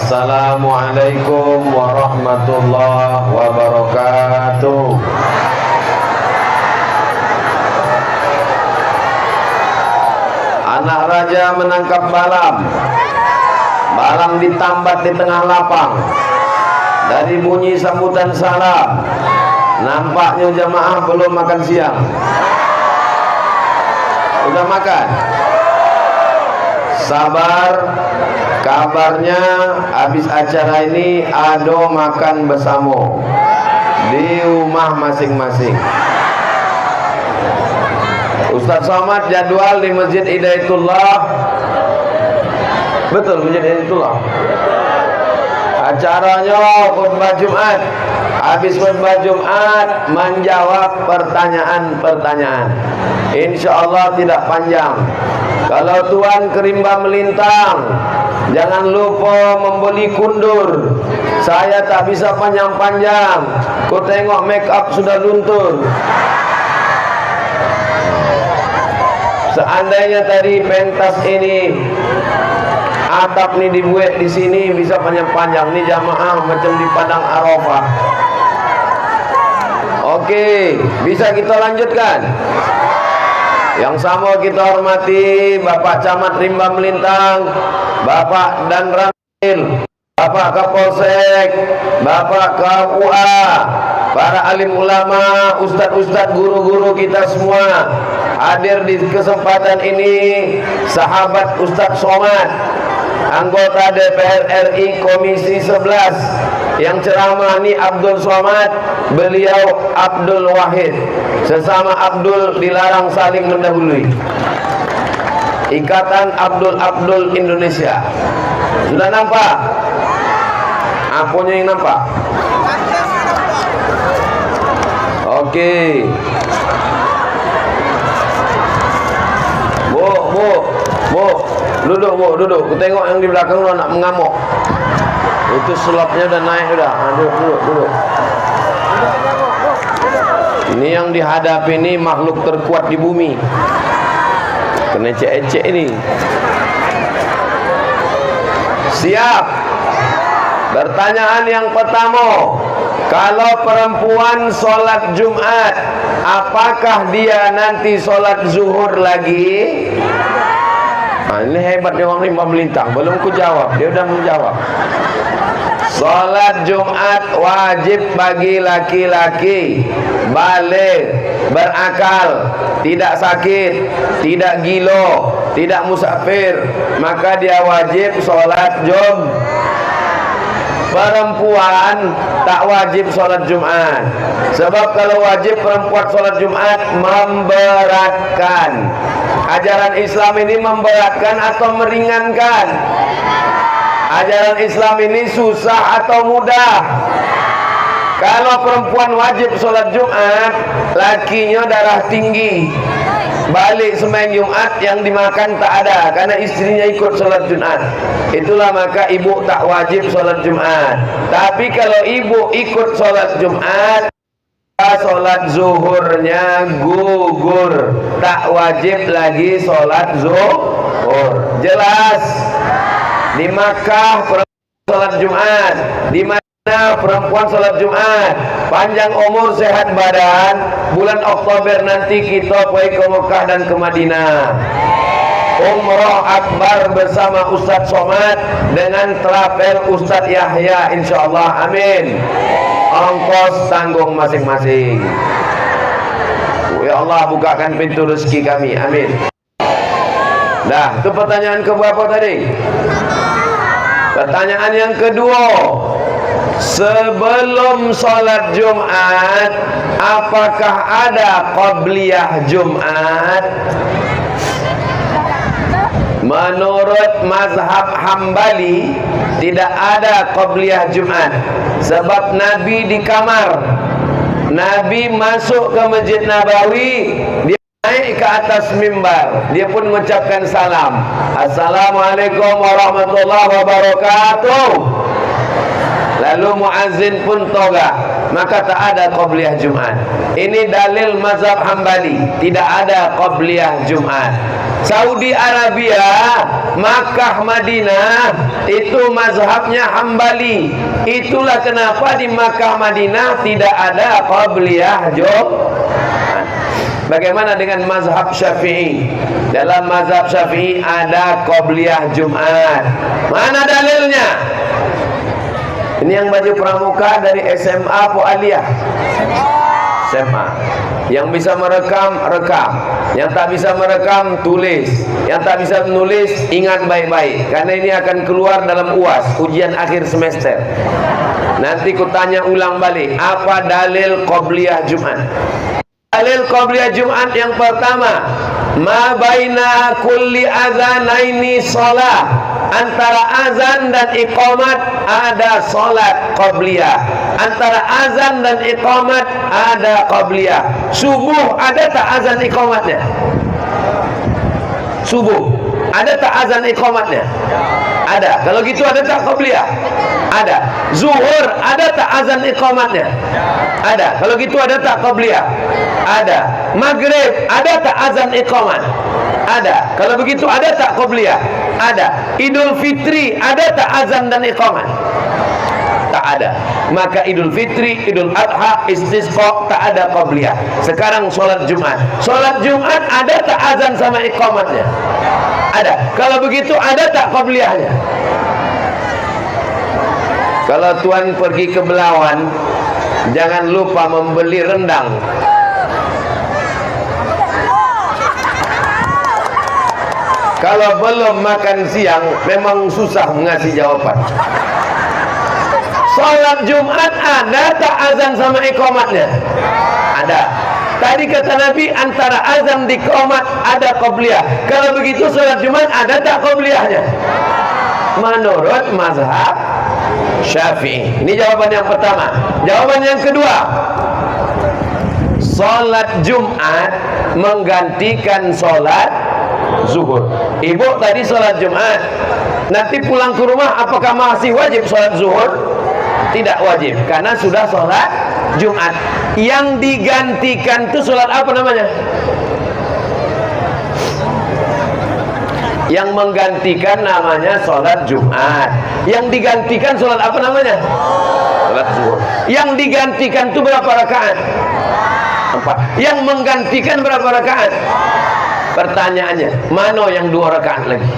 Assalamualaikum warahmatullahi wabarakatuh. Anak raja menangkap balang. Balang ditambat di tengah lapang. Dari bunyi sambutan salam, nampaknya jamaah belum makan siang. Udah makan? Sabar. Kabarnya habis acara ini ada makan bersama di rumah masing-masing. Ustaz Somad jadwal di Masjid Hidayatullah. Betul, Masjid Hidayatullah. Acaranya khutbah Jumat. Habis khutbah Jumat menjawab pertanyaan-pertanyaan. Insya Allah tidak panjang. Kalau tuan kerimba melintang, jangan lupa membeli kundur. Saya tak bisa panjang-panjang. Kau tengok make up sudah luntur. Seandainya tadi pentas ini, atap nih dibuat di sini bisa panjang-panjang. Nih jamaah macam di padang Arafah. Oke, bisa kita lanjutkan. Yang sama kita hormati Bapak Camat Rimba Melintang, Bapak Dan Ramil, Bapak Kapolsek, Bapak KUA, para alim ulama, ustadz-ustadz, guru-guru kita semua hadir di kesempatan ini. Sahabat Ustadz Somad, anggota DPR RI Komisi 11, yang ceramah ini Abdul Somad, beliau Abdul Wahid. Sesama Abdul dilarang saling mendahului. Ikatan Abdul Indonesia. Sudah nampak? Apanya yang nampak? Oke. Bu, duduk bu, duduk. Ku tengok yang di belakang lu nak mengamuk. Itu sulapnya udah naik udah. Duduk. Ini yang dihadapi ini makhluk terkuat di bumi. Kena ecek-ecek ini. Siap. Pertanyaan yang pertama, kalau perempuan sholat Jumat, apakah dia nanti sholat zuhur lagi? Nah, ini hebatnya orang Rimba Melintang. Belum ku jawab, dia udah menjawab. Sholat Jumat wajib bagi laki-laki balik, berakal, tidak sakit, tidak gila, tidak musafir, maka dia wajib sholat Jumat. Perempuan tak wajib sholat Jumat. Sebab kalau wajib perempuan sholat Jumat memberatkan. Ajaran Islam ini memberatkan atau meringankan? Ajaran Islam ini susah atau mudah? Kalau perempuan wajib sholat Jumat, lakinya darah tinggi, balik sembahyang Jumat yang dimakan tak ada karena istrinya ikut sholat Jumat. Itulah maka ibu tak wajib sholat Jumat. Tapi kalau ibu ikut sholat Jumat, sholat zuhurnya gugur, tak wajib lagi sholat zuhur. Jelas? Di Makkah perempuan sholat Jumat, di mana perempuan sholat Jumat, panjang umur sehat badan. Bulan Oktober nanti kita pergi ke Mekah dan ke Madinah. Umrah akbar bersama Ustadz Somad dengan travel Ustadz Yahya, insyaallah. Amin. Ongkos tanggung masing-masing. Ya Allah, bukakan pintu rezeki kami. Amin. Dah, itu pertanyaan ke berapa tadi? Pertanyaan yang kedua, sebelum sholat Jumat, apakah ada qabliyah Jumat? Menurut mazhab Hambali, tidak ada qabliyah Jumat. Sebab Nabi di kamar, Nabi masuk ke Masjid Nabawi, dia naik ke atas mimbar, dia pun mengucapkan salam, Assalamualaikum warahmatullahi wabarakatuh. Lalu muazzin pun toga, maka tak ada qabliyah Jumat. Ini dalil mazhab Hambali, tidak ada qabliyah Jumat. Saudi Arabia, Makkah, Madinah itu mazhabnya Hambali. Itulah kenapa di Makkah, Madinah tidak ada qabliyah Jumat. Bagaimana dengan mazhab Syafi'i? Dalam mazhab Syafi'i ada qabliyah Jumat. Mana dalilnya? Ini yang baju pramuka dari SMA atau aliyah? SMA. Yang bisa merekam, rekam. Yang tak bisa merekam, tulis. Yang tak bisa menulis, ingat baik-baik. Karena ini akan keluar dalam UAS, ujian akhir semester. Nanti kutanya ulang balik, apa dalil qabliyah Jumat? Dalil qabliyah Jumat yang pertama, ma baina kulli adzanaini shalah. Antara azan dan iqamat ada salat qabliyah. Antara azan dan iqamat ada qabliyah. Subuh ada tak azan iqamatnya? Subuh ada tak azan iqamatnya? Ada. Kalau gitu ada tak qabliyah? Ada. Zuhur ada tak azan iqamatnya? Ada. Kalau gitu ada tak qabliyah? Ada. Maghrib ada tak azan iqamat? Ada. Kalau begitu ada tak qabliyah? Ada. Idul Fitri ada tak azan dan iqamat? Tak ada. Maka Idul Fitri, Idul Adha, Istisqa tak ada qabliyah. Sekarang sholat Jumat. Sholat Jumat ada tak azan sama iqamatnya? Ada. Kalau begitu ada tak qabliyahnya? Kalau tuan pergi ke Belawan, jangan lupa membeli rendang. Kalau belum makan siang, memang susah mengasih jawaban. Salat Jumat ada tak azan sama iqamatnya? Ada. Tadi kata Nabi antara azan di iqamat ada qabliyah. Kalau begitu salat Jumat ada tak qabliyahnya? Menurut mazhab Syafi'i. Ini jawaban yang pertama. Jawaban yang kedua, salat Jumat menggantikan salat zuhur. Ibu tadi sholat Jumat, nanti pulang ke rumah apakah masih wajib sholat zuhur? Tidak wajib, karena sudah sholat Jumat. Yang digantikan itu sholat apa namanya? Yang menggantikan namanya sholat Jumat. Yang digantikan sholat apa namanya? Sholat zuhur. Yang digantikan itu berapa rakaat? 4. Yang menggantikan berapa rakaat? Pertanyaannya, mana yang 2 rakaat lagi?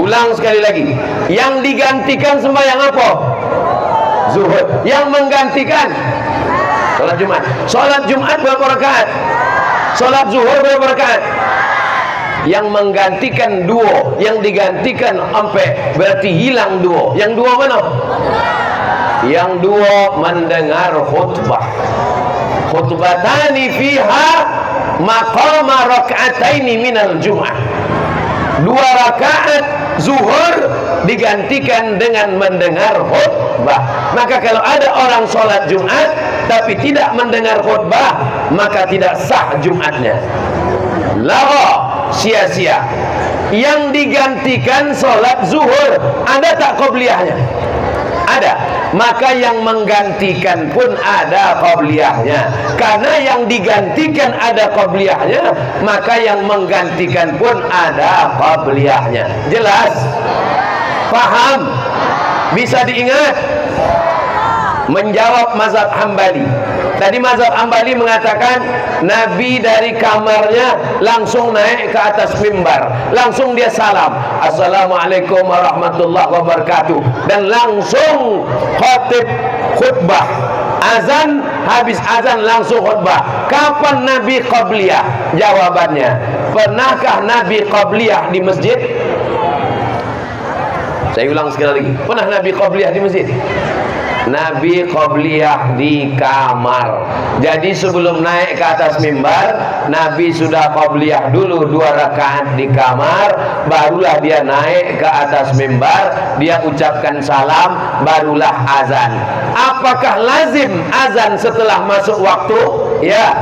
Ulang sekali lagi. Yang digantikan sembahyang apa? Zuhur. Yang menggantikan sholat Jumat. Sholat Jumat berapa rakaat? Sholat zuhur berapa rakaat? Yang menggantikan 2, yang digantikan sampai berarti hilang 2. Yang 2 mana? Yang 2 mendengar khutbah. Khutbatani fiha maqama rak'ataini minal jum'ah. 2 rakaat zuhur digantikan dengan mendengar khutbah. Maka kalau ada orang sholat Jumat tapi tidak mendengar khutbah, maka tidak sah Jumatnya. Lara, sia-sia. Yang digantikan sholat zuhur ada tak qabliyahnya? Ada. Maka yang menggantikan pun ada qabliyahnya. Karena yang digantikan ada qabliyahnya, maka yang menggantikan pun ada qabliyahnya. Jelas? Paham? Bisa diingat? Menjawab mazhab Hambali. Tadi mazhab Hambali mengatakan Nabi dari kamarnya langsung naik ke atas mimbar, langsung dia salam, Assalamualaikum warahmatullahi wabarakatuh, dan langsung khatib khutbah. Azan, habis azan langsung khutbah. Kapan Nabi qabliyah? Jawabannya, pernahkah Nabi qabliyah di masjid? Saya ulang sekali lagi, pernah Nabi qabliyah di masjid? Nabi qabliyah di kamar. Jadi sebelum naik ke atas mimbar, Nabi sudah qabliyah dulu 2 rakaat di kamar, barulah dia naik ke atas mimbar, dia ucapkan salam, barulah azan. Apakah lazim azan setelah masuk waktu? Ya.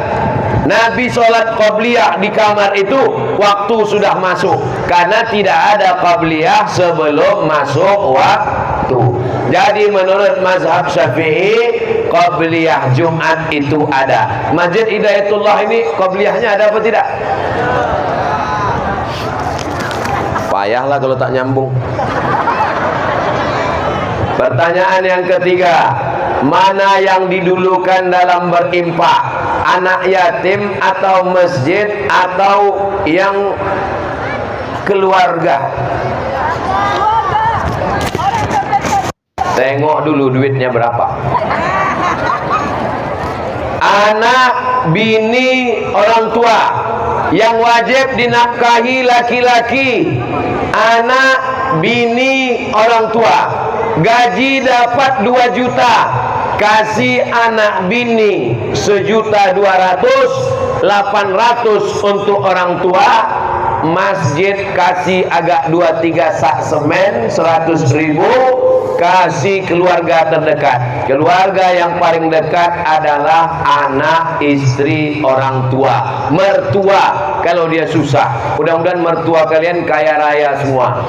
Nabi sholat qabliyah di kamar itu waktu sudah masuk, karena tidak ada qabliyah sebelum masuk waktu. Jadi menurut mazhab Syafi'i, qabliyah Jumat itu ada. Masjid Hidayatullah ini qabliyahnya ada apa tidak? Payahlah kalau tak nyambung. Pertanyaan yang ketiga, mana yang didulukan dalam berinfak? Anak yatim atau masjid atau yang keluarga? Tengok dulu duitnya berapa. Anak, bini, orang tua yang wajib dinafkahi laki-laki. Anak, bini, orang tua. Gaji dapat 2 juta. Kasih anak bini 1.200.000, 800 untuk orang tua. Masjid kasih agak 2-3 sak semen 100.000. Kasih keluarga terdekat. Keluarga yang paling dekat adalah anak, istri, orang tua, mertua kalau dia susah. Mudah-mudahan mertua kalian kaya raya semua.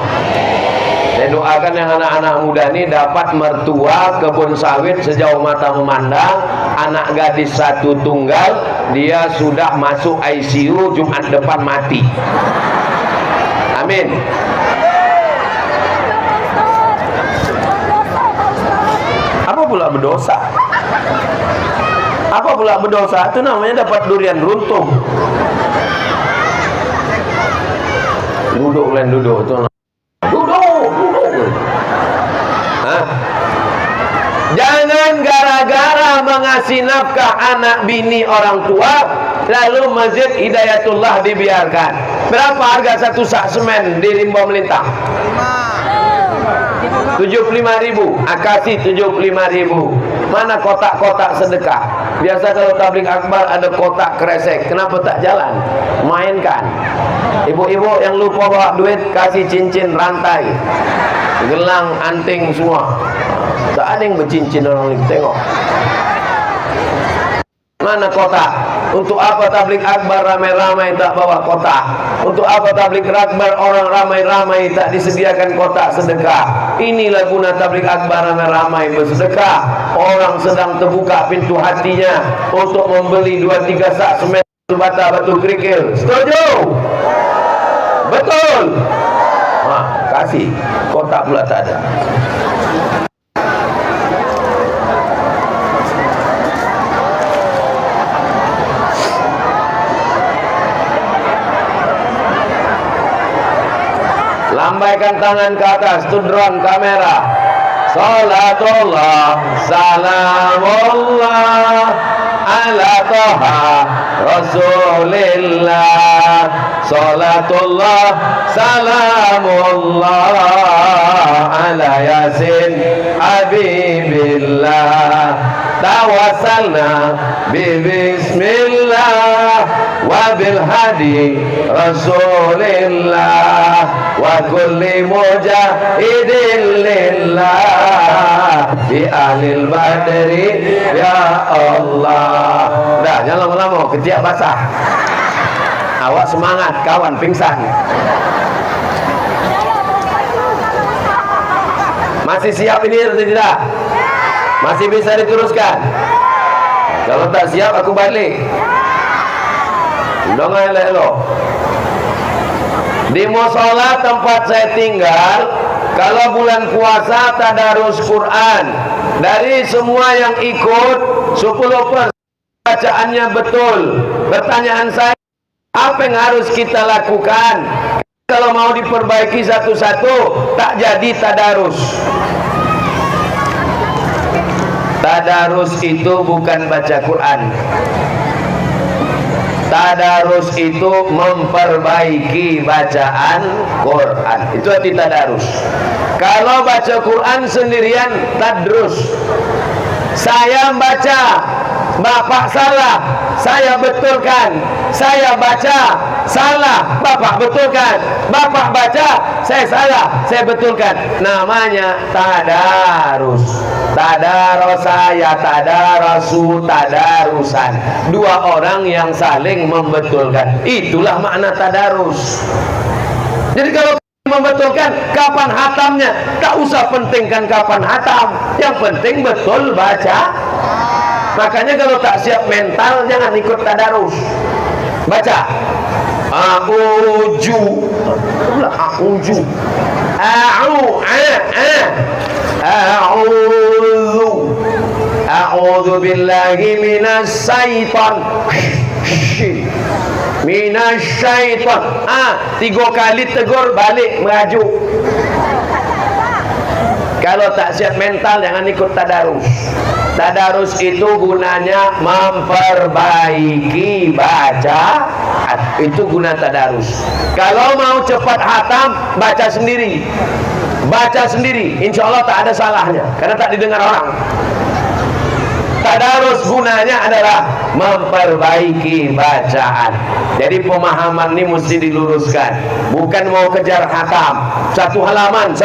Saya doakan yang anak-anak muda ini dapat mertua kebun sawit sejauh mata memandang, anak gadis 1 tunggal, dia sudah masuk ICU Jumat depan mati. Amin. Apa pula berdosa? Apa pula berdosa? Itu namanya dapat durian runtuh. Duduk kalian, duduk. Itu jangan gara-gara mengasih nafkah anak bini orang tua lalu Masjid Hidayatullah dibiarkan. Berapa harga 1 sak semen di Rimba Melintang? 75.000. Kasih 75.000. Mana kotak-kotak sedekah? Biasa kalau tabligh akbar ada kotak kresek. Kenapa tak jalan? Mainkan. Ibu-ibu yang lupa bawa duit, kasih cincin rantai, gelang, anting semua. Tak ada yang bercincin orang ini. Tengok. Mana kotak? Untuk apa tabligh akbar ramai-ramai tak bawa kotak? Untuk apa tabligh akbar orang ramai-ramai tak disediakan kotak sedekah? Inilah guna tabligh akbar ramai-ramai bersedekah. Orang sedang terbuka pintu hatinya untuk membeli 2-3 sak semen bata batu kerikil. Setuju? Betul? Kasih. Kotak pula tak ada. Lambaikan tangan ke atas, tu drone kamera. Salatullah, salamullah ala toha Rasulillah. Salatullah, salamullah ala Yasin Habibillah. Tawassalna bismillah wa bil hadi Rasulillah wa kulli mujahidin lillah bi ahlil badri ya Allah. Dah, jangan lama-lama, ketiak basah. Awak semangat, kawan pingsan. Masih siap ini atau tidak? Masih bisa diteruskan? Kalau tak siap aku balik. Dong elok-elok. Di musola tempat saya tinggal, kalau bulan puasa tadarus Quran. Dari semua yang ikut 10% bacaannya betul. Pertanyaan saya, apa yang harus kita lakukan? Kalau mau diperbaiki satu-satu, tak jadi tadarus. Tadarus itu bukan baca Quran. Tadarus itu memperbaiki bacaan Quran. Itu arti tadarus. Kalau baca Quran sendirian, tadrus. Saya baca, Bapak salah, saya betulkan. Saya baca, salah, Bapak betulkan. Bapak baca, saya salah, saya betulkan. Namanya tadarus. Tadarosa ya tadarasu, tadarusan. Dua orang yang saling membetulkan. Itulah makna tadarus. Jadi kalau membetulkan kapan hatamnya, tak usah pentingkan kapan hatam. Yang penting betul baca Makanya kalau tak siap mental jangan ikut tadarus. Baca a'uju, a'uju, a'udzu, a'udzu billahi minas syaitan, minas syaitan. 3 kali tegur balik merajuk. Kalau tak siap mental jangan ikut tadarus. Tadarus itu gunanya memperbaiki bacaan. Itu guna tadarus. Kalau mau cepat hatam, baca sendiri. Baca sendiri, insya Allah tak ada salahnya, karena tak didengar orang. Tadarus gunanya adalah memperbaiki bacaan. Jadi pemahaman ini mesti diluruskan. Bukan mau kejar hatam. Satu halaman,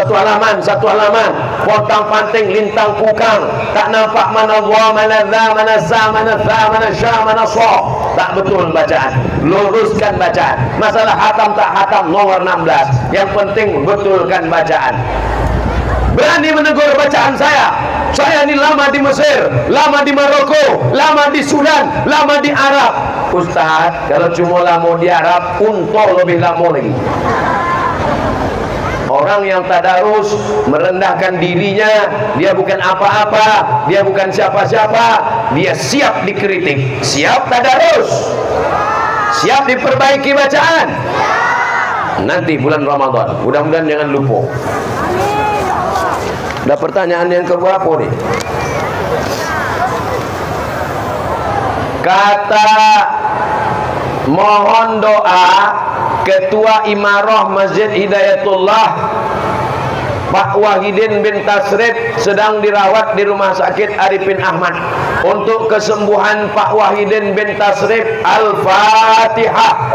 pontang panting, lintang pukang, tak nampak mana wa, mana za, mana sa, mana tha, mana sya, mana so. Tak betul bacaan. Luruskan bacaan. Masalah hatam tak hatam nomor 16. Yang penting betulkan bacaan. Berani menegur bacaan saya. Saya ini lama di Mesir, lama di Maroko, lama di Sudan, lama di Arab. Ustaz, kalau cuma lama di Arab, untung lebih lama lagi. Orang yang tadarus merendahkan dirinya, dia bukan apa-apa, dia bukan siapa-siapa, dia siap dikritik, siap tadarus, siap diperbaiki bacaan. Nanti bulan Ramadan, mudah-mudahan jangan lupa. Ada pertanyaan yang keberapa nih? Kata mohon doa Ketua Imarah Masjid Hidayatullah Pak Wahidin bin Tasrif sedang dirawat di Rumah Sakit Arifin Ahmad. Untuk kesembuhan Pak Wahidin bin Tasrif, Al-Fatihah.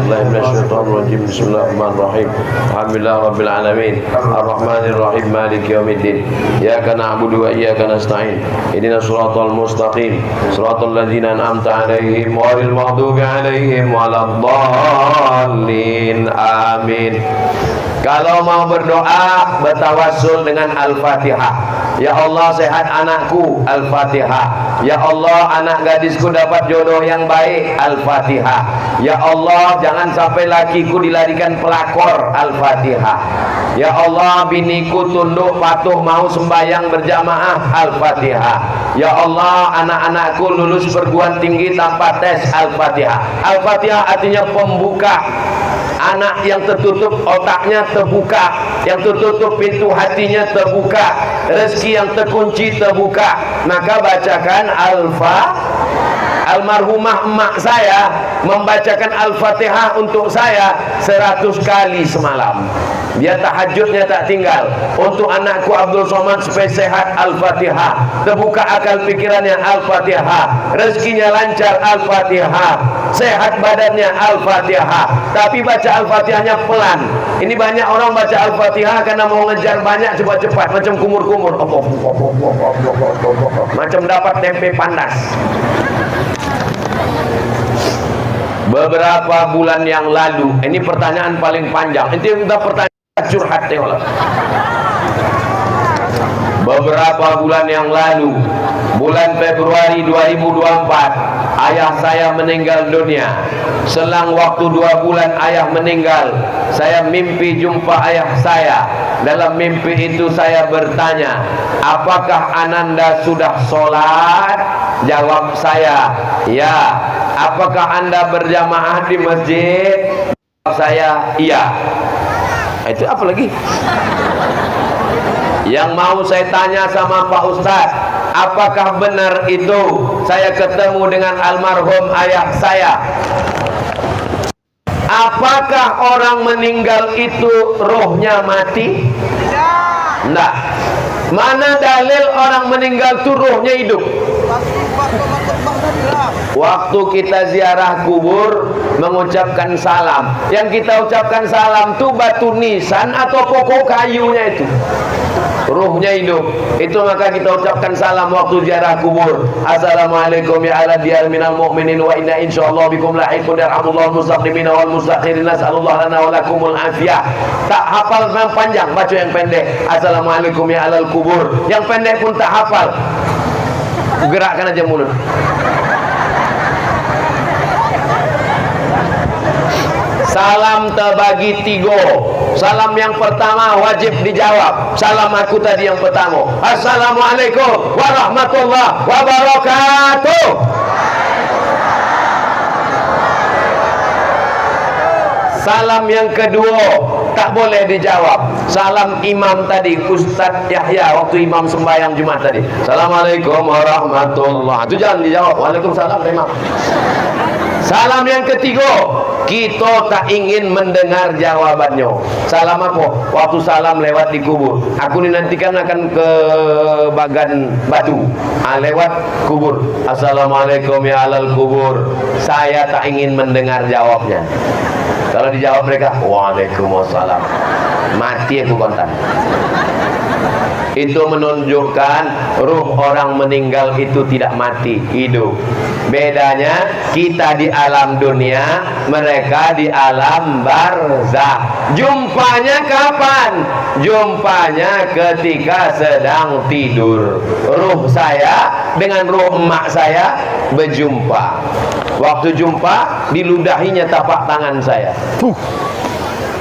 Bismillahirrahmanirrahim. Alhamdulillah rabbil alamin. Arrahmanir rahim. Maliki yaumiddin. Iyyaka na'budu wa iyyaka nasta'in. Ihdinas shiratal mustaqim. Shiratal ladzina an'amta 'alaihim ghairil maghdubi 'alaihim waladdallin. Amin. Kalau mau berdoa, bertawassul dengan Al-Fatihah. Ya Allah, sehat anakku, Al-Fatihah. Ya Allah, anak gadisku dapat jodoh yang baik, Al-Fatihah. Ya Allah, jangan sampai lakiku dilarikan pelakor, Al-Fatihah. Ya Allah, biniku tunduk patuh mau sembahyang berjamaah, Al-Fatihah. Ya Allah, anak-anakku lulus perguruan tinggi tanpa tes, Al-Fatihah. Al-Fatihah artinya pembuka. Anak yang tertutup otaknya terbuka, yang tertutup pintu hatinya terbuka, rezeki yang terkunci terbuka. Maka bacakan almarhumah emak saya membacakan Al-Fatihah untuk saya 100 kali semalam. Dia tahajudnya tak tinggal. Untuk anakku Abdul Somad supaya sehat, Al-Fatihah. Terbuka akal pikirannya, Al-Fatihah. Rezekinya lancar, Al-Fatihah. Sehat badannya, Al-Fatihah. Tapi baca Al-Fatihahnya pelan. Ini banyak orang baca Al-Fatihah karena mau ngejar banyak cepat-cepat, macam kumur-kumur, macam dapat tempe panas. Beberapa bulan yang lalu, ini pertanyaan paling panjang. Ini kita pertanyaan curhat tengoklah. Beberapa bulan yang lalu, bulan Februari 2024, ayah saya meninggal dunia. Selang waktu 2 bulan ayah meninggal, saya mimpi jumpa ayah saya. Dalam mimpi itu saya bertanya, apakah Ananda sudah sholat? Jawab saya, ya. Apakah Anda berjamaah di masjid? Jawab saya, iya. Itu apa lagi? Yang mau saya tanya sama Pak Ustadz, apakah benar itu saya ketemu dengan almarhum ayah saya? Apakah orang meninggal itu rohnya mati? Tidak. Mana dalil orang meninggal itu rohnya hidup? Waktu kita ziarah kubur mengucapkan salam, yang kita ucapkan salam itu batu nisan atau pokok kayunya itu? Ruhnya hidup. Itu maka kita ucapkan salam waktu ziarah kubur. Assalamualaikum ya ala diyar minal mu'minin wa inna insyaallah bikum lahiqun yarhamullahu mustaqimina wal mustakhirin nas'alullah lana wa lakumul afiyah. Tak hafal yang panjang, baca yang pendek. Assalamualaikum ya alal kubur. Yang pendek pun tak hafal. Gerakkan aja mulut. Salam terbagi 3. Salam yang pertama wajib dijawab. Salam aku tadi yang pertama. Assalamualaikum warahmatullahi wabarakatuh. Salam yang kedua tak boleh dijawab. Salam imam tadi, Ustaz Yahya waktu imam sembahyang Jumat tadi. Assalamualaikum warahmatullahi. Itu jangan dijawab. Waalaikumsalam imam. Salam yang ketiga, kita tak ingin mendengar jawabannya. Salam apa? Waktu salam lewat di kubur. Aku ni nanti kan akan ke Bagan Batu. Lewat kubur. Assalamualaikum ya alal kubur. Saya tak ingin mendengar jawabnya. Kalau dijawab mereka, waalaikumsalam. Mati aku kontan. Itu menunjukkan ruh orang meninggal itu tidak mati, hidup. Bedanya kita di alam dunia, mereka di alam barzakh. Jumpanya kapan? Jumpanya ketika sedang tidur. Ruh saya dengan ruh emak saya berjumpa. Waktu jumpa, diludahinya tapak tangan saya.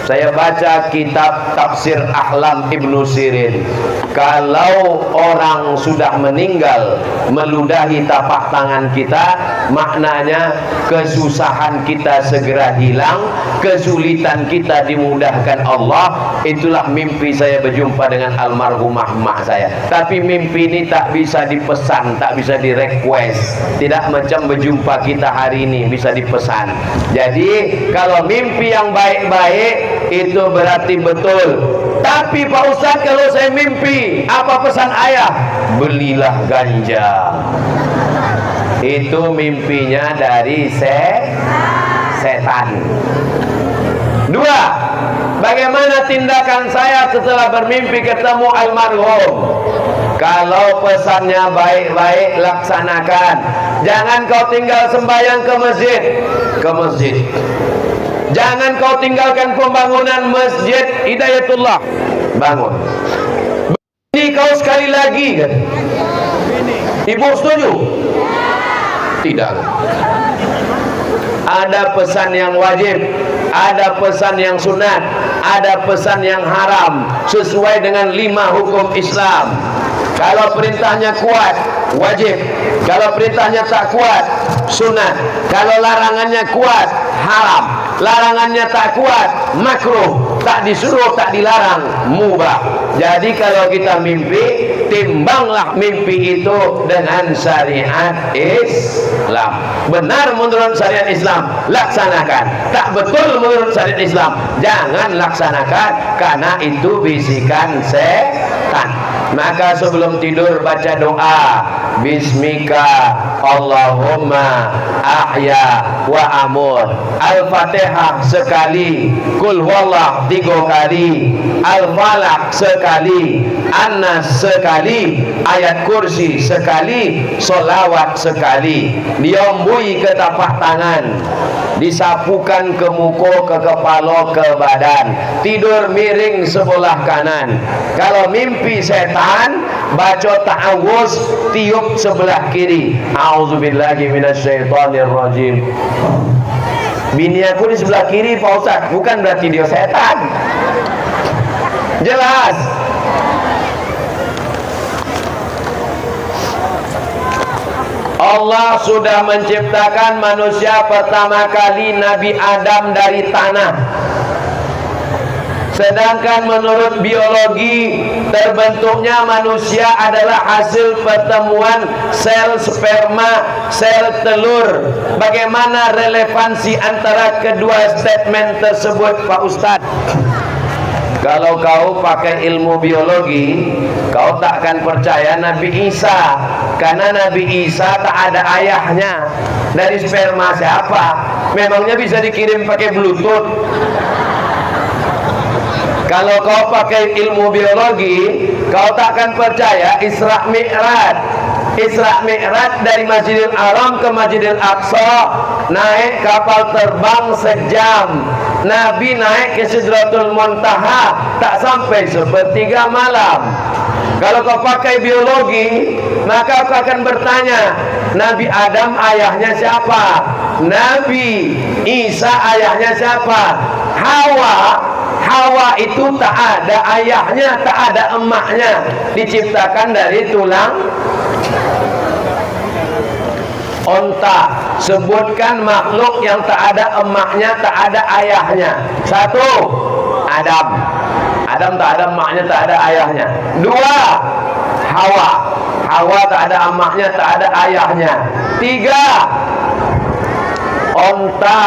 Saya baca kitab Tafsir Ahlam Ibnu Sirin. Kalau orang sudah meninggal meludahi tapak tangan kita, maknanya kesusahan kita segera hilang, kesulitan kita dimudahkan Allah. Itulah mimpi saya berjumpa dengan almarhumah mak saya. Tapi mimpi ini tak bisa dipesan, tak bisa direquest. Tidak macam berjumpa kita hari ini bisa dipesan. Jadi kalau mimpi yang baik-baik itu berarti betul. Tapi Pak Ustaz, kalau saya mimpi, apa pesan ayah? Belilah ganja. Itu mimpinya dari setan. 2. Bagaimana tindakan saya setelah bermimpi ketemu almarhum? Kalau pesannya baik-baik, laksanakan. Jangan kau tinggal sembahyang ke masjid. Ke masjid. Jangan kau tinggalkan pembangunan Masjid Hidayatullah. Bangun. Ini kau sekali lagi kan? Ibu setuju? Tidak. Ada pesan yang wajib, ada pesan yang sunat, ada pesan yang haram, sesuai dengan 5 hukum Islam. Kalau perintahnya kuat, wajib. Kalau perintahnya tak kuat, sunat. Kalau larangannya kuat, haram. Larangannya tak kuat, makruh. Tak disuruh, tak dilarang, mubah. Jadi kalau kita mimpi, timbanglah mimpi itu dengan syariat Islam. Benar menurut syariat Islam, laksanakan. Tak betul menurut syariat Islam, jangan laksanakan, karena itu bisikan setan. Maka sebelum tidur baca doa, Bismika Allahumma ahya wa amut. Al-Fatihah sekali, Qul huwallah 3 kali, Al-Falaq sekali, An-Nas sekali, ayat kursi sekali, solawat sekali. Diombui ke tapak tangan, disapukan ke muka, ke kepala, ke badan. Tidur miring sebelah kanan. Kalau mimpi setan, baca ta'awuz, tiup sebelah kiri. A'udzubillahi minasyaitonirrajim. Bini aku di sebelah kiri Pak Ustaz, bukan berarti dia setan. Jelas. Allah sudah menciptakan manusia pertama kali Nabi Adam dari tanah. Sedangkan menurut biologi, terbentuknya manusia adalah hasil pertemuan sel sperma, sel telur. Bagaimana relevansi antara kedua statement tersebut Pak Ustadz? Kalau kau pakai ilmu biologi, kau tak akan percaya Nabi Isa. Karena Nabi Isa tak ada ayahnya. Dari sperma siapa? Memangnya bisa dikirim pakai Bluetooth? Kalau kau pakai ilmu biologi, kau tak akan percaya Isra Mi'raj. Isra Mi'raj dari Masjidil Haram ke Masjidil Aqsa, naik kapal terbang sejam. Nabi naik ke Sidratul Muntaha tak sampai 1/3 malam. Kalau kau pakai biologi, maka kau akan bertanya, Nabi Adam ayahnya siapa? Nabi Isa ayahnya siapa? Hawa itu tak ada ayahnya, tak ada emaknya, diciptakan dari tulang onta. Sebutkan makhluk yang tak ada emaknya, tak ada ayahnya. 1, Adam. Adam tak ada emaknya, tak ada ayahnya. 2, Hawa. Hawa tak ada emaknya, tak ada ayahnya. 3, onta.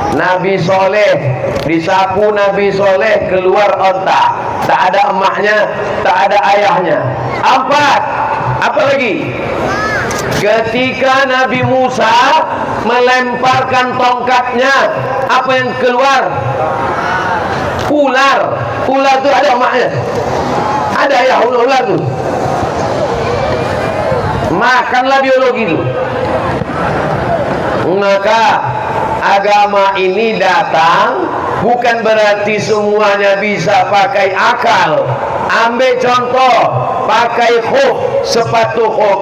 Nabi Soleh, disapu Nabi Soleh, keluar onta, tak ada emaknya, tak ada ayahnya. 4, apa lagi? Ketika Nabi Musa melemparkan tongkatnya, apa yang keluar? Ular. Ular itu ada emaknya, ada ayah ular itu. Makanlah biologi itu. Maka agama ini datang bukan berarti semuanya bisa pakai akal. Ambil contoh, pakai khuf, sepatu khuf.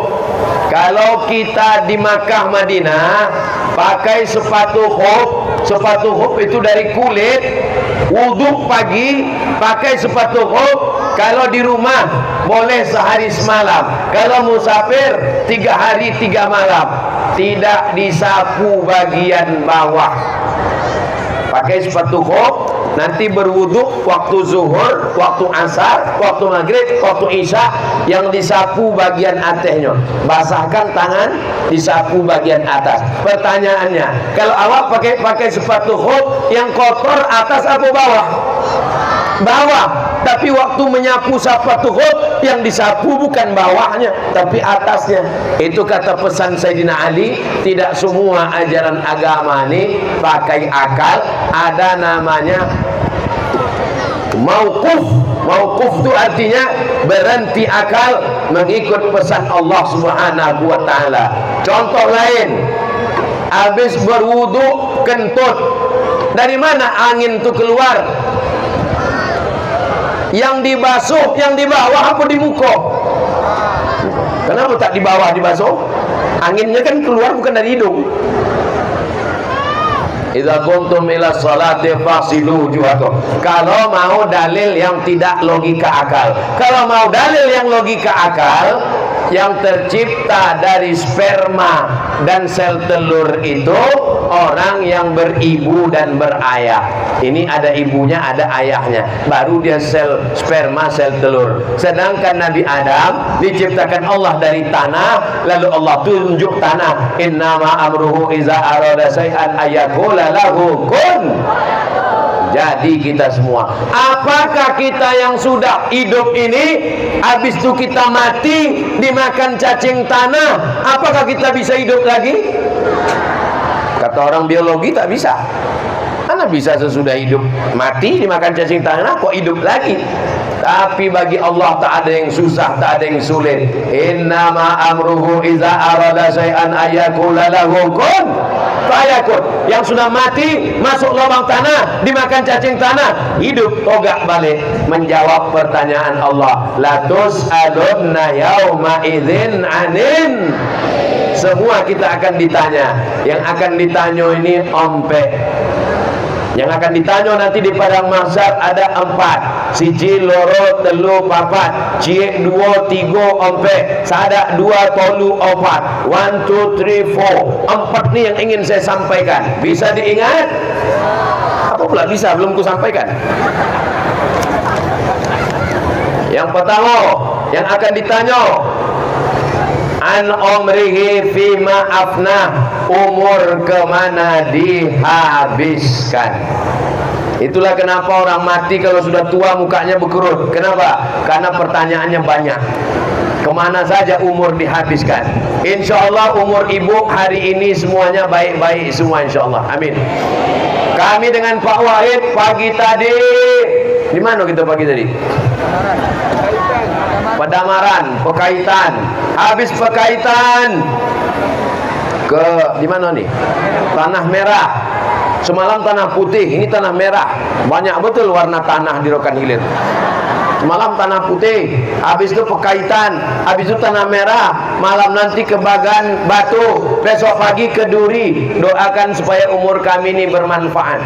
Kalau kita di Makkah Madinah pakai sepatu khuf itu dari kulit, wudhu pagi pakai sepatu khuf. Kalau di rumah boleh sehari semalam. Kalau musafir 3 hari 3 malam. Tidak disapu bagian bawah. Pakai sepatu khuf, nanti berwudhu waktu zuhur, waktu asar, waktu maghrib, waktu isya, yang disapu bagian atasnya. Basahkan tangan, disapu bagian atas. Pertanyaannya, kalau awak pakai sepatu khuf, yang kotor atas apa bawah? Bawah. Tapi waktu menyapu sepatu khuf, yang disapu bukan bawahnya, tapi atasnya. Itu kata pesan Sayyidina Ali. Tidak semua ajaran agama ini pakai akal. Ada namanya mauquf. Mauquf itu artinya berhenti akal, mengikut pesan Allah Subhanahu wa taala. Contoh lain, habis berwudu kentut. Dari mana angin itu keluar? Yang dibasuh, yang di bawah apa di muka? Kenapa tak di bawah dibasuh? Anginnya kan keluar bukan dari hidung. Idza qumtum ila sholati fasilu wujuhakum. Kalau mau dalil yang tidak logika akal. Kalau mau dalil yang logika akal, yang tercipta dari sperma dan sel telur itu orang yang beribu dan berayah. Ini ada ibunya, ada ayahnya, baru dia sel sperma, sel telur. Sedangkan Nabi Adam diciptakan Allah dari tanah, lalu Allah tunjuk tanah. Innama amruhu iza arada syai'an ayaqula lahu kun. Jadi kita semua, apakah kita yang sudah hidup ini, habis itu kita mati dimakan cacing tanah, apakah kita bisa hidup lagi? Kata orang biologi tak bisa. Mana bisa sesudah hidup mati dimakan cacing tanah kok hidup lagi? Tapi bagi Allah tak ada yang susah, tak ada yang sulit. Innama amruhu iza arada syai'an ayaqula lahu kun fayakun. Yang sudah mati masuk lubang tanah, dimakan cacing tanah, hidup togak balik menjawab pertanyaan Allah. La tus'alunna yauma idzin anin. Semua kita akan ditanya. Yang akan ditanya ini ompek. Yang akan ditanya nanti di padang mahsyar ada 4. Siji, loro, telu, papat, cie, 2, 3, ompek, sada 2, tolu, 4. 1, 2, 3, 4. 4 nih yang ingin saya sampaikan. Bisa diingat? Apa pula bisa belum ku sampaikan? Yang pertama, yang akan ditanya, an umrihi fima afnah, umur kemana dihabiskan. Itulah kenapa orang mati kalau sudah tua mukanya berkerut. Kenapa? Karena pertanyaannya banyak. Kemana saja umur dihabiskan? Insya Allah umur ibu hari ini semuanya baik-baik semua, insya Allah. Amin. Kami dengan Pak Wahid pagi tadi, di mana kita pagi tadi? Padamaran, Pekaitan. Habis Pekaitan ke di mana nih? Tanah Merah. Semalam tanah putih, ini tanah merah. Banyak betul warna tanah di Rokan Hilir. Malam tanah putih, habis itu Pekaitan, habis itu tanah merah, malam nanti ke Bagan Batu, besok pagi ke Duri. Doakan supaya umur kami ini bermanfaat.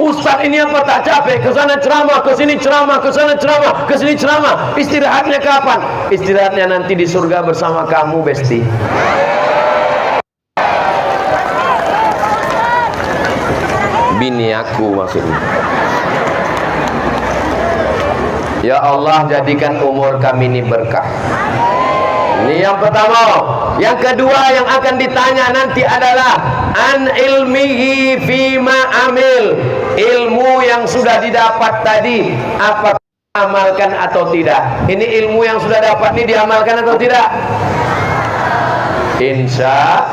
Ustaz ini apa tak capek? Ke sana ceramah, ke sini ceramah, ke sana ceramah, ke sini ceramah. Istirahatnya kapan? Istirahatnya nanti di surga bersama kamu, Besti. Bini aku maksudnya. Ya Allah, jadikan umur kami ini berkah. Ini yang pertama. Yang kedua yang akan ditanya nanti adalah an ilmihi fima amil. Ilmu yang sudah didapat tadi, apakah amalkan atau tidak? Ini ilmu yang sudah dapat ini diamalkan atau tidak? Insya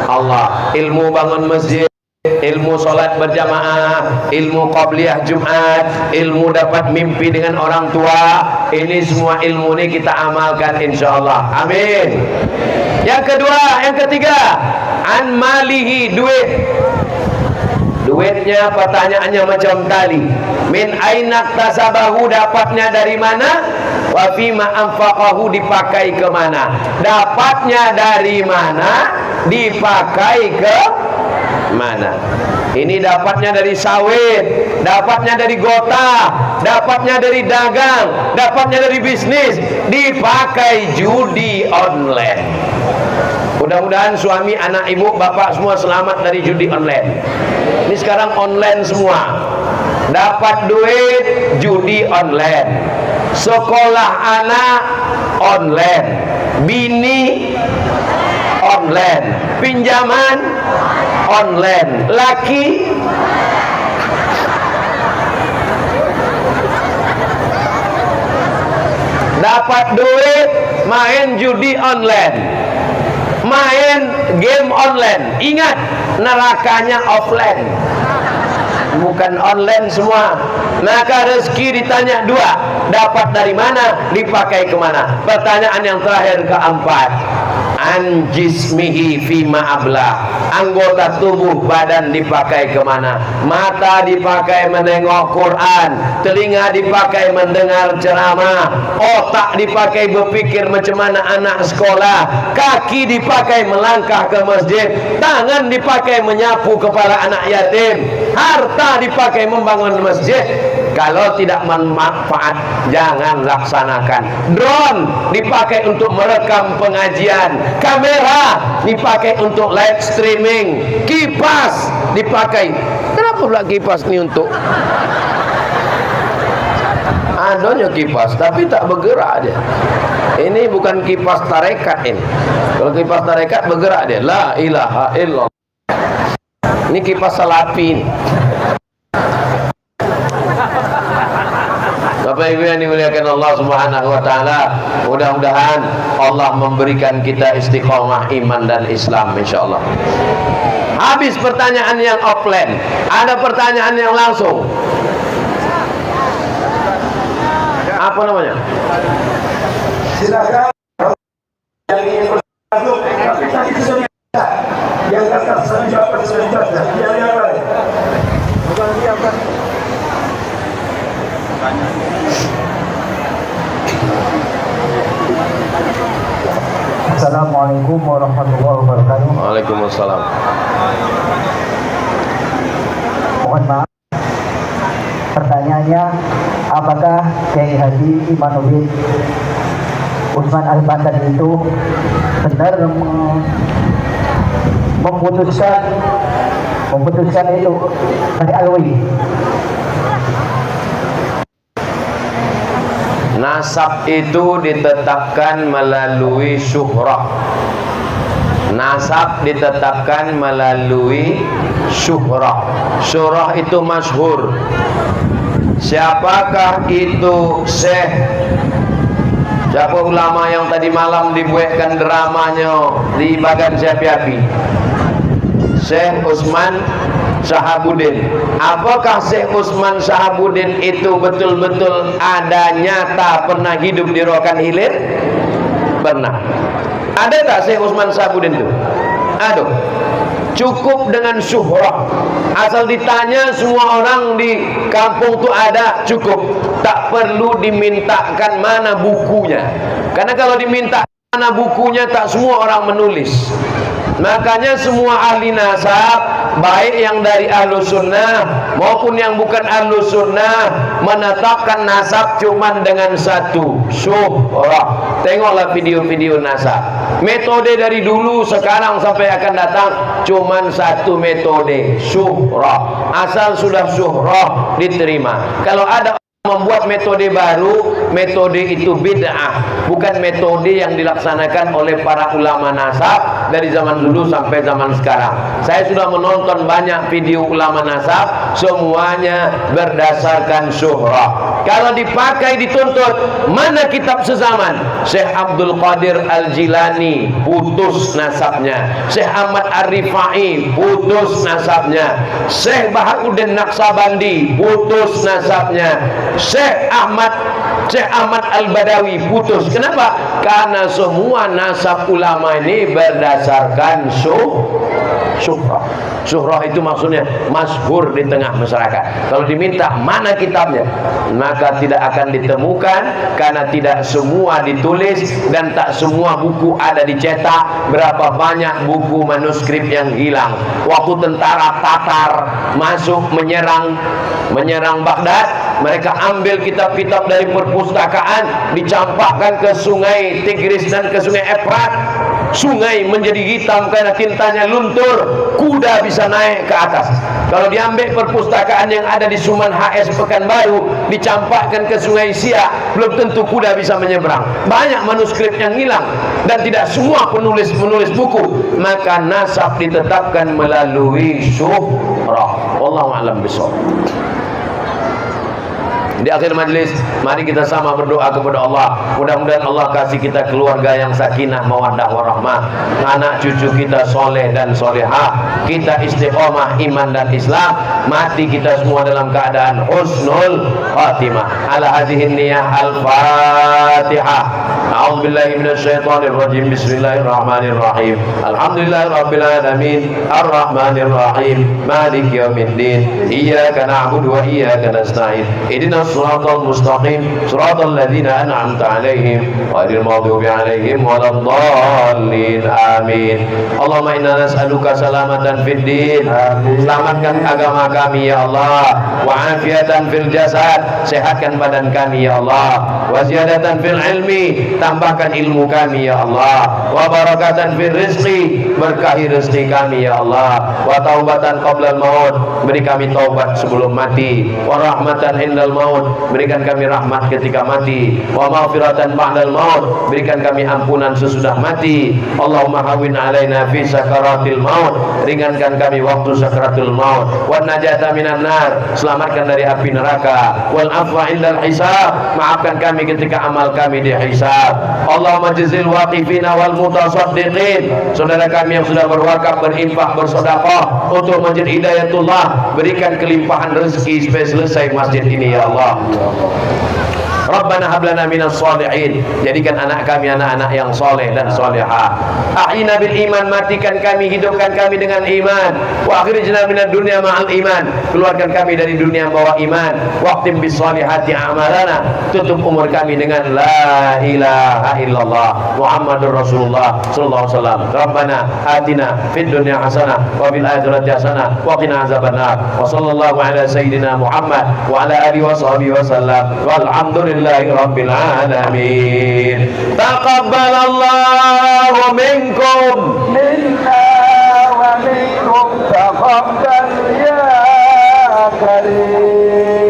Allah. Ilmu bangun masjid, ilmu sholat berjamaah, ilmu qabliyah Jumat, ilmu dapat mimpi dengan orang tua, ini semua ilmu ini kita amalkan insyaallah. Amin. Yang kedua, yang ketiga, an malihi, duit. Duitnya pertanyaannya macam tali. Min aina tasabahu, dapatnya dari mana? Wa fima anfaqahu, dipakai ke mana? Dapatnya dari mana? Dipakai ke mana? Ini dapatnya dari sawit, dapatnya dari gota, dapatnya dari dagang, dapatnya dari bisnis, dipakai judi online. Mudah-mudahan suami, anak, ibu, bapak semua selamat dari judi online. Ini sekarang online semua. Dapat duit judi online. Sekolah anak online. Bini online. Pinjaman online. Laki dapat duit main judi online, main game online. Ingat, nerakanya offline, bukan online semua. Maka rezeki ditanya dua, dapat dari mana, dipakai kemana. Pertanyaan yang terakhir keempat, an jismihi fima abla, anggota tubuh badan dipakai kemana? Mata dipakai menengok Quran, telinga dipakai mendengar ceramah, otak dipakai berpikir macam mana anak sekolah, kaki dipakai melangkah ke masjid, tangan dipakai menyapu kepala anak yatim, harta dipakai membangun masjid. Kalau tidak bermanfaat, jangan laksanakan. Drone dipakai untuk merekam pengajian, kamera dipakai untuk live streaming, kipas dipakai. Kenapa pula kipas ini untuk? Adanya kipas, tapi tak bergerak dia. Ini bukan kipas tarekat ini. Kalau kipas tarekat bergerak dia. La ilaha illallah. Ini kipas salafi ini. Bapak Ibu yang dimuliakan Allah Subhanahu wa taala, mudah-mudahan Allah memberikan kita istiqomah iman dan Islam insyaallah. Habis pertanyaan yang offline, ada pertanyaan yang langsung. Apa namanya? Silakan. Yang atas selanjutnya. Assalamualaikum warahmatullahi wabarakatuh. Waalaikumsalam. Mohon maaf, pertanyaannya, apakah Kiai Haji Imanuddin Utsman Al-Bantan itu benar memutuskan itu dari Alwi? Nasab itu ditetapkan melalui syuhrah. Nasab ditetapkan melalui syuhrah. Syuhrah itu masyhur. Siapakah itu Syekh? Siapa ulama yang tadi malam dibuatkan dramanya di Bagan Syafi'i? Syekh Utsman Shahabuddin. Apakah Syekh Utsman Shahabuddin itu betul-betul ada, nyata, pernah hidup di Rokan Hilir? Pernah. Ada tak Syekh Utsman Shahabuddin itu? Aduh. Cukup dengan syuhrah. Asal ditanya semua orang di kampung itu ada, cukup. tak perlu dimintakan mana bukunya. Karena kalau diminta mana bukunya, tak semua orang menulis. Makanya semua ahli nasab, baik yang dari ahlus sunnah maupun yang bukan ahlus sunnah, menetapkan nasab cuman dengan satu, syuhrah. Tengoklah video-video nasab. Metode dari dulu, sekarang sampai akan datang, cuman satu metode, syuhrah. Asal sudah syuhrah, diterima. Kalau ada membuat metode baru, metode itu bid'ah, bukan metode yang dilaksanakan oleh para ulama nasab dari zaman dulu sampai zaman sekarang. Saya sudah menonton banyak video ulama nasab, semuanya berdasarkan syuhrah. Kalau dipakai dituntut, mana kitab sezaman? Syekh Abdul Qadir Al-Jilani putus nasabnya, Syekh Ahmad Ar-Rifai putus nasabnya, Syekh Baharuddin Naqsabandi putus nasabnya, Syekh Ahmad Al-Badawi putus. Kenapa? Karena semua nasab ulama ini berdasarkan syuhrah. Syuhrah itu maksudnya masyhur di tengah masyarakat. Kalau diminta mana kitabnya, maka tidak akan ditemukan, karena tidak semua ditulis dan tak semua buku ada dicetak. Berapa banyak buku manuskrip yang hilang waktu tentara Tatar masuk menyerang Baghdad. Mereka ambil kitab-kitab dari perpustakaan, dicampakkan ke sungai Tigris dan ke sungai Efrat. Sungai menjadi hitam karena tintanya luntur, kuda bisa naik ke atas. Kalau diambil perpustakaan yang ada di Suman HS Pekanbaru, dicampakkan ke sungai Siak, belum tentu kuda bisa menyeberang. Banyak manuskrip yang hilang dan tidak semua penulis buku. Maka nasab ditetapkan melalui syuhrah. Wallahu a'lam bishawab. Di akhir majlis, mari kita sama berdoa kepada Allah. Mudah-mudahan Allah kasih kita keluarga yang sakinah, mawaddah, warahmah. Anak cucu kita soleh dan solehah. Kita istiqomah iman dan Islam. Mati kita semua dalam keadaan husnul khatimah. Ala hadhihi niyah al-Fatihah. A'udzu billahi minasyaitonir rajim. Bismillahirrahmanirrahim. Alhamdulillahirabbil alamin. Arrahmanir rahim. Maliki yaumiddin. Iyyaka na'budu wa iyyaka nasta'in. Ihdinas siratal mustaqim. Siratal ladzina an'amta 'alaihim ghairil maghdubi 'alaihim waladdallin. Amin. Allahumma inna nas'aluka salamatan fid din. Selamatkan agama kami ya Allah. Wa afiatan fil jasad. Sehatkan badan kami ya Allah. Wa ziyadatan fil ilmi. Tambahkan ilmu kami ya Allah. Wa barakatan fil rizqi. Berkahi rezeki kami ya Allah. Wa taubatan qablal maut. Beri kami taubat sebelum mati. Wa rahmatan indal maut. Berikan kami rahmat ketika mati. Wa maghfiratan ba'dal maut. Berikan kami ampunan sesudah mati. Allahumma hawwin alaina fi sakaratil maut. Ringankan kami waktu sakaratul maut. Wan najata minan nar. Selamatkan dari api neraka. Wal afwa indal hisab. Maafkan kami ketika amal kami dihisab. Allahumma jazil waqifina wal mutasaddiqin. Saudara kami yang sudah berwakaf, berinfak, bersedekah untuk masjid Hidayatullah, berikan kelimpahan rezeki sampai selesai masjid ini ya Allah. Rabbana hablana minas shalihin. Jadikan anak kami anak-anak yang soleh dan solehah. Ahyina bil iman. Matikan kami, hidupkan kami dengan iman. Wa akhrijna minad dunya ma'al iman. Keluarkan kami dari dunia bawa iman. Waqtim bis salihati amalana. Tutup umur kami dengan la ilaha illallah Muhammadur Rasulullah sallallahu alaihi wasallam. Rabbana atina fid dunya hasanah wa fil akhirati hasanah wa qina azabannar. Wa sallallahu ala sayyidina Muhammad wa ala alihi wa sahbihi wasallam. Walhamdulillahi rabbil alamin. Taqabbalallahu minkum minna wa minkum taqabbal ya karim.